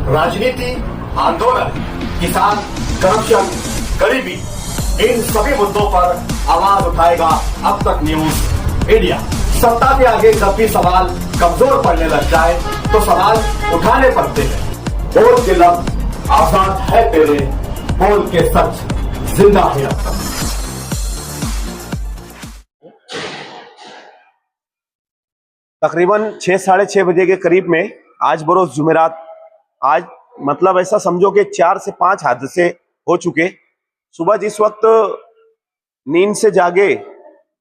राजनीति, आंदोलन, किसान, करप्शन, गरीबी, इन सभी मुद्दों पर आवाज उठाएगा अब तक न्यूज इंडिया। सत्ता के आगे जब भी सवाल कमजोर पड़ने लग जाए तो सवाल उठाने पड़ते हैं। बोल के लफ्ज आजाद है तेरे, बोल के सच जिंदा है अब तक। तकरीबन 6-6:30 बजे के करीब में आज बरोज जुमेरात, आज मतलब ऐसा समझो कि 4 से 5 हादसे हो चुके। सुबह जिस वक्त नींद से जागे,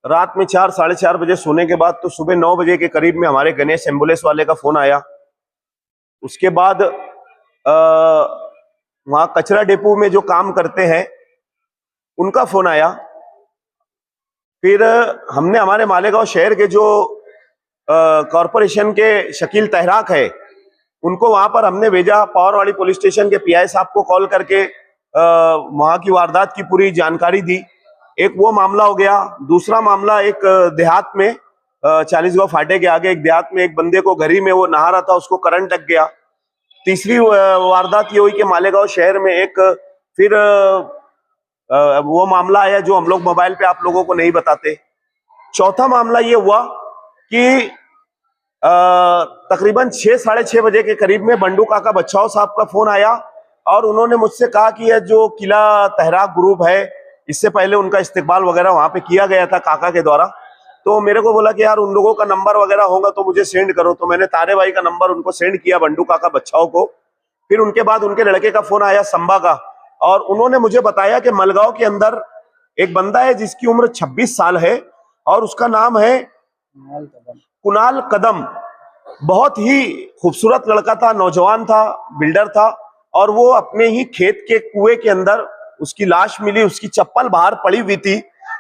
रात में 4-4:30 बजे सोने के बाद, तो सुबह 9 बजे के करीब में हमारे गणेश एम्बुलेंस वाले का फोन आया। उसके बाद वहाँ कचरा डिपो में जो काम करते हैं उनका फोन आया। फिर हमने हमारे मालेगांव शहर के जो कॉरपोरेशन के शकील तहराक है उनको वहां पर हमने भेजा। पावर वाली पुलिस स्टेशन के पीआई साहब को कॉल करके वहां की वारदात की पूरी जानकारी दी। एक वो मामला हो गया। दूसरा मामला एक देहात में 40 गांव फाटे के आगे एक देहात में एक बंदे को घरी में वो नहा रहा था, उसको करंट लग गया। तीसरी वारदात ये हुई कि मालेगांव शहर में एक फिर वो मामला आया जो हम लोग मोबाइल पे आप लोगों को नहीं बताते। चौथा मामला ये हुआ कि तकरीबन 6-6:30 बजे के करीब में बंडू काका बच्चाओ साहब का फोन आया और उन्होंने मुझसे कहा कि यह जो किला तहराक ग्रुप है, इससे पहले उनका इस्तेकबाल वगैरह वहां पे किया गया था काका के द्वारा। तो मेरे को बोला कि यार उन लोगों का नंबर वगैरह होगा तो मुझे सेंड करो। तो मैंने तारे भाई का नंबर उनको सेंड किया, बंडू काका बच्चाओ को। फिर उनके बाद उनके लड़के का फोन आया संबा का, और उन्होंने मुझे बताया कि मलगांव के अंदर एक बंदा है जिसकी उम्र 26 साल है और उसका नाम है कुणाल कदम। बहुत ही खूबसूरत लड़का था, नौजवान था, बिल्डर था, और वो अपने ही खेत के कुएं के अंदर उसकी लाश मिली, उसकी चप्पल बाहर पड़ी हुई थी।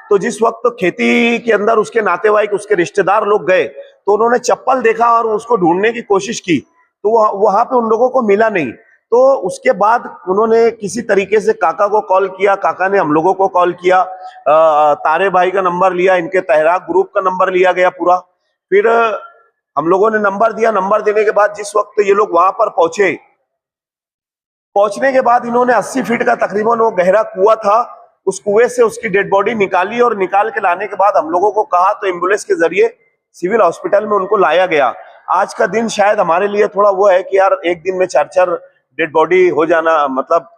तो जिस वक्त खेती के अंदर उसके नातेवाईक, उसके रिश्तेदार लोग गए तो उन्होंने चप्पल देखा और उसको ढूंढने की कोशिश की, तो वहां पे उन लोगों को मिला नहीं। तो उसके बाद उन्होंने किसी तरीके से काका को कॉल किया, काका ने हम लोगों को कॉल किया, तारे भाई का नंबर लिया, इनके तहराक ग्रुप का नंबर लिया गया पूरा। फिर हम लोगों ने नंबर दिया। नंबर देने के बाद जिस वक्त ये लोग वहां पर पहुंचने के बाद इन्होंने 80 फीट का तकरीबन वो गहरा कुआं था, उस कुएं से उसकी डेड बॉडी निकाली और निकाल के लाने के बाद हम लोगों को कहा तो एम्बुलेंस के जरिए सिविल हॉस्पिटल में उनको लाया गया। आज का दिन शायद हमारे लिए थोड़ा वो है कि यार एक दिन में 4-4 डेड बॉडी हो जाना, मतलब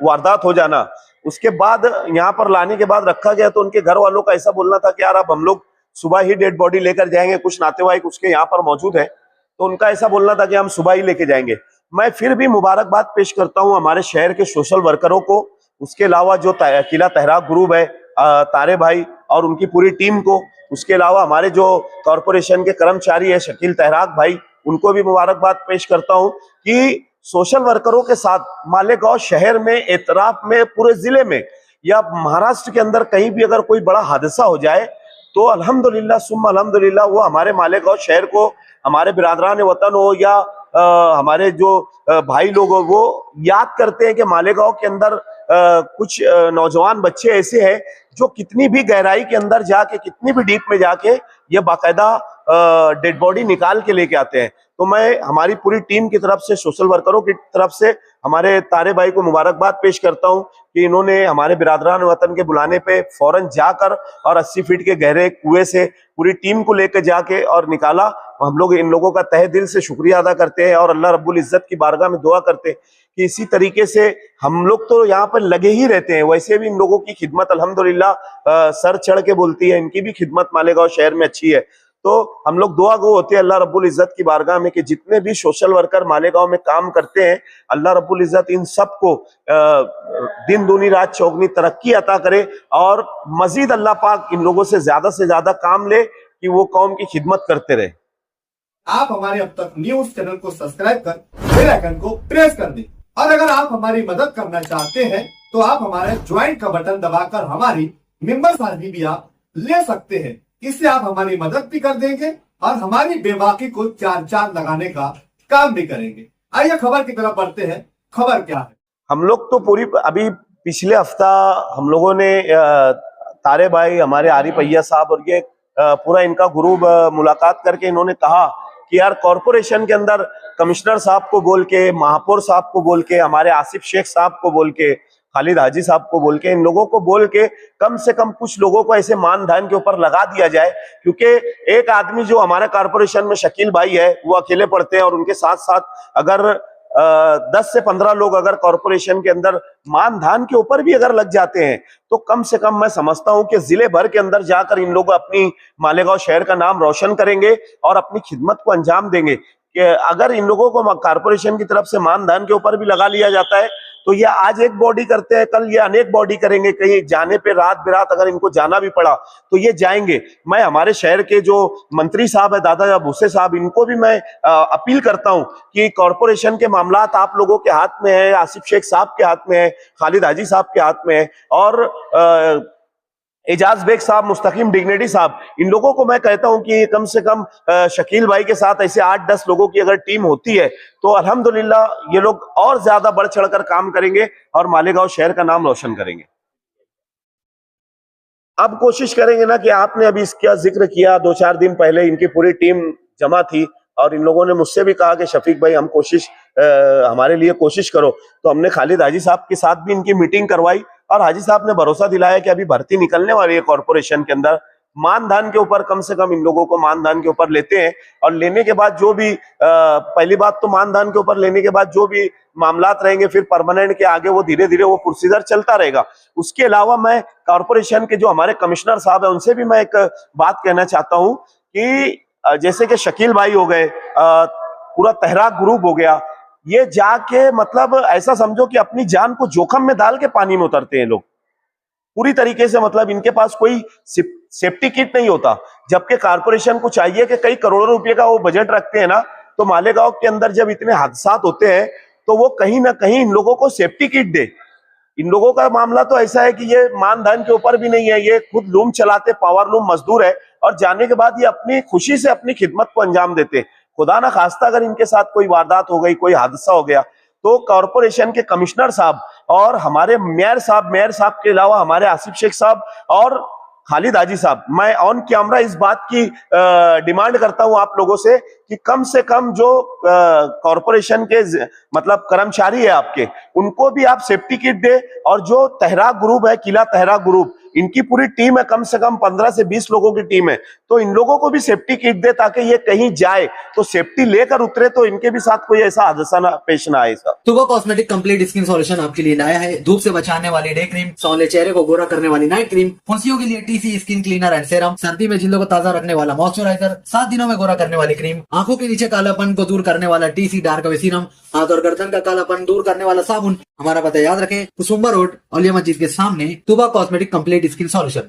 वारदात हो जाना। उसके बाद यहाँ पर लाने के बाद रखा गया तो उनके घर वालों का ऐसा बोलना था कि यार अब हम लोग सुबह ही डेड बॉडी लेकर जाएंगे। कुछ नातेवाईक उसके यहाँ पर मौजूद है तो उनका ऐसा बोलना था कि हम सुबह ही लेके जाएंगे। मैं फिर भी मुबारकबाद पेश करता हूँ हमारे शहर के सोशल वर्करों को, उसके अलावा जो किला तहराक ग्रुप है, तारे भाई और उनकी पूरी टीम को, उसके अलावा हमारे जो कॉरपोरेशन के कर्मचारी है शकील तहराक भाई, उनको भी मुबारकबाद पेश करता हूँ कि सोशल वर्करों के साथ मालेगांव शहर में, एतराफ में, पूरे जिले में या महाराष्ट्र के अंदर कहीं भी अगर कोई बड़ा हादसा हो जाए तो अल्हम्दुलिल्लाह सुम्मा अल्हम्दुलिल्लाह वो हमारे मालेगांव शहर को, हमारे बिरादरान वतन हो या हमारे जो भाई लोग हो, वो याद करते हैं कि मालेगांव के अंदर कुछ नौजवान बच्चे ऐसे हैं जो कितनी भी गहराई के अंदर जाके, कितनी भी डीप में जाके ये बाकायदा डेड बॉडी निकाल के लेके आते हैं। तो मैं हमारी पूरी टीम की तरफ से, सोशल वर्करों की तरफ से हमारे तारे भाई को मुबारकबाद पेश करता हूं कि इन्होंने हमारे बिरादरान वतन के बुलाने पे फौरन जाकर और 80 फीट के गहरे कुएं से पूरी टीम को लेकर जाके और निकाला। हम लोग इन लोगों का तहे दिल से शुक्रिया अदा करते हैं और अल्लाह रब्बुल इज्जत की बारगाह में दुआ करते हैं कि इसी तरीके से हम लोग तो यहाँ पर लगे ही रहते हैं। वैसे भी इन लोगों की खिदमत अल्हम्दुलिल्लाह सर चढ़ के बोलती है, इनकी भी खिदमत मालेगांव शहर में अच्छी है। तो हम लोग दुआ गो होते हैं अल्लाह रब्बुल इज्जत की बारगाह में कि जितने भी सोशल वर्कर मालेगांव में काम करते हैं, अल्लाह रब्बुल इज्जत इन सबको दिन दूनी रात चौगनी तरक्की अता करे और मजीद अल्लाह पाक इन लोगों से ज्यादा काम ले कि वो कौम की खिदमत करते रहे। आप हमारे अब तक न्यूज चैनल को सब्सक्राइब कर बेल आइकन को प्रेस कर दें, और अगर आप हमारी मदद करना चाहते हैं तो आप हमारे ज्वाइन का बटन दबाकर हमारी मेंबर्स आदमी भी आप ले सकते हैं। इससे आप हमारी मदद भी कर देंगे और हमारी बेबाकी को चार चांद लगाने का काम भी करेंगे। आइए खबर की तरफ बढ़ते हैं। खबर क्या है? हम लोग तो पूरी अभी पिछले हफ्ता हम लोगों ने तारे भाई, हमारे आरिफ भैया साहब और ये पूरा इनका ग्रुप मुलाकात करके इन्होंने कहा कि यार कॉरपोरेशन के अंदर कमिश्नर साहब को बोल के, महापौर साहब को बोल के, हमारे आसिफ शेख साहब को बोल के, खालिद हाजी साहब को बोल के, इन लोगों को बोल के कम से कम कुछ लोगों को ऐसे मानधान के ऊपर लगा दिया जाए। क्योंकि एक आदमी जो हमारे कारपोरेशन में शकील भाई है वो अकेले पढ़ते हैं, और उनके साथ साथ अगर 10 से 15 लोग अगर कॉरपोरेशन के अंदर मानधान के ऊपर भी अगर लग जाते हैं तो कम से कम मैं समझता हूं कि जिले भर के अंदर जाकर इन लोग अपनी मालेगांव शहर का नाम रोशन करेंगे और अपनी खिदमत को अंजाम देंगे। कि अगर इन लोगों को कॉरपोरेशन की तरफ से मानधान के ऊपर भी लगा लिया जाता है तो ये आज एक बॉडी करते हैं, कल ये अनेक बॉडी करेंगे। कहीं जाने पे रात बिरात अगर इनको जाना भी पड़ा तो ये जाएंगे। मैं हमारे शहर के जो मंत्री साहब है दादा भूसे साहब, इनको भी मैं अपील करता हूं कि कॉरपोरेशन के मामलात आप लोगों के हाथ में है, आसिफ शेख साहब के हाथ में है, खालिद हाजी साहब के हाथ में है, और एजाज बेग साहब, मुस्तकीम डिग्नेटी साहब, इन लोगों को मैं कहता हूं कि कम से कम शकील भाई के साथ ऐसे 8-10 लोगों की अगर टीम होती है तो अल्हम्दुलिल्लाह ये लोग और ज्यादा बढ़ चढ़कर काम करेंगे और मालेगांव शहर का नाम रोशन करेंगे। अब कोशिश करेंगे ना कि आपने अभी इसका जिक्र किया, 2-4 दिन पहले इनकी पूरी टीम जमा थी और इन लोगों ने मुझसे भी कहा कि शफीक भाई हम हमारे लिए कोशिश करो। तो हमने खालिद हाजी साहब के साथ भी इनकी मीटिंग करवाई और हाजी साहब ने भरोसा दिलाया कि अभी भर्ती निकलने वाली है कॉरपोरेशन के अंदर, मानधान के ऊपर कम से कम इन लोगों को मानधान के ऊपर लेते हैं। और लेने के बाद जो भी पहली बात तो मानधान के ऊपर लेने के बाद जो भी मामलात रहेंगे फिर परमानेंट के आगे वो धीरे धीरे वो प्रोसीजर चलता रहेगा। उसके अलावा मैं कॉरपोरेशन के जो हमारे कमिश्नर साहब है उनसे भी मैं एक बात कहना चाहता हूं कि जैसे कि शकील भाई हो गए, पूरा तहराक ग्रुप हो गया, ये जाके मतलब ऐसा समझो कि अपनी जान को जोखिम में डाल के पानी में उतरते हैं लोग पूरी तरीके से। मतलब इनके पास कोई सेफ्टी किट नहीं होता, जबकि कॉरपोरेशन को चाहिए कि कई करोड़ों रुपए का वो बजट रखते हैं ना, तो मालेगांव के अंदर जब इतने हादसात होते हैं तो वो कहीं ना कहीं इन लोगों को सेफ्टी किट दे। इन लोगों का मामला तो ऐसा है कि ये मानधन के ऊपर भी नहीं है, ये खुद लूम चलाते, पावर लूम मजदूर है, और जाने के बाद ये अपनी खुशी से अपनी खिदमत को अंजाम देते। खुदा ना खास्ता अगर इनके साथ कोई वारदात हो गई, कोई हादसा हो गया, तो कॉरपोरेशन के कमिश्नर साहब और हमारे मेयर साहब के अलावा हमारे आसिफ शेख साहब और खालिद हाजी साहब, मैं ऑन कैमरा इस बात की डिमांड करता हूं आप लोगों से कि कम से कम जो कॉरपोरेशन के मतलब कर्मचारी है आपके, उनको भी आप सेफ्टी किट दे। और जो तहराक ग्रुप है, किला तहराक ग्रुप, इनकी पूरी टीम है, कम से कम 15 से 20 लोगों की टीम है, तो इन लोगों को भी सेफ्टी किट दे ताकि ये कहीं जाए तो सेफ्टी लेकर उतरे, तो इनके भी साथ कोई ऐसा हादसा ना पेश ना आए। Sir तुबा cosmetic complete skin solution आपके लिए लाया है धूप से बचाने वाली डे क्रीम, सौंदर्य चेहरे को गोरा करने वाली नाइट क्रीम, फुंसियों के लिए TC skin cleaner and serum, सर्दी में जिल्दों को ताजा रखने वाला मॉइस्चराइजर, 7 दिनों में गोरा करने वाली क्रीम, आंखों के नीचे कालापन को दूर करने वाला टीसी डार्क वे सीरम, हाथ और गर्दन का कालापन दूर करने वाला साबुन। हमारा पता याद रखें, कुसुम्बा रोड, औलिया मस्जिद के सामने, तुबा कॉस्मेटिक कंप्लीट स्किन सॉल्यूशन।